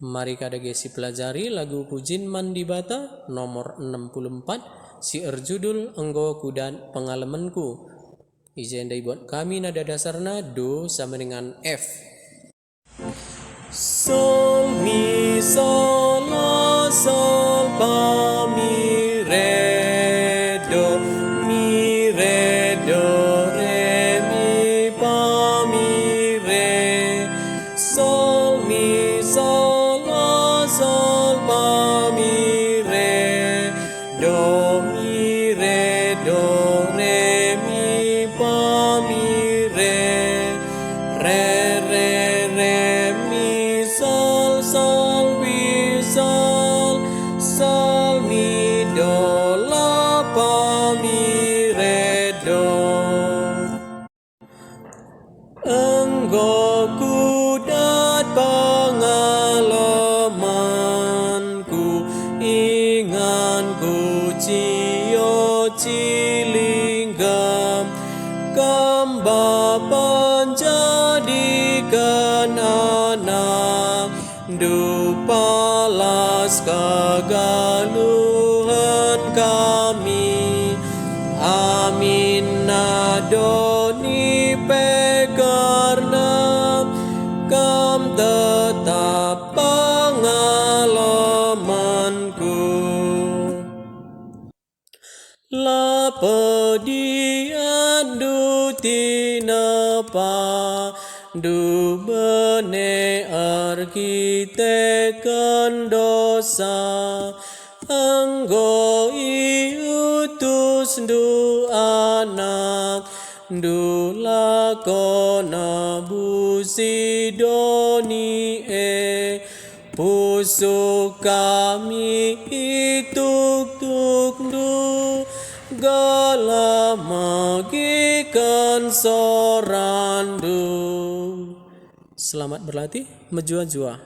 Mari kada gesi pelajari lagu Pujin Mandibata nomor 64 si judul Enggo Kudan Pengalamanku. Ijen dari buat kami nada dasarna do sama dengan F. Sol mi sol la sol fa mi re do re mi fa mi re sol mi sol la sol fa mi re do re mi fa mi re mi sol sol mi do la fa mi re do. Enggo kudat pengalamanku, inganku cio cilinggam, kamba panjadikan anak, dupalas kagaluhan kami, amin nadoni pekarna kam tetap pengalamanku. La pedian du tinapa du bene arkitekan dosa, enggo iutus du anak du lakona busi doni pusuk kami ituk-tuk du gala magikan sorandu. Selamat berlatih, menjua-jua.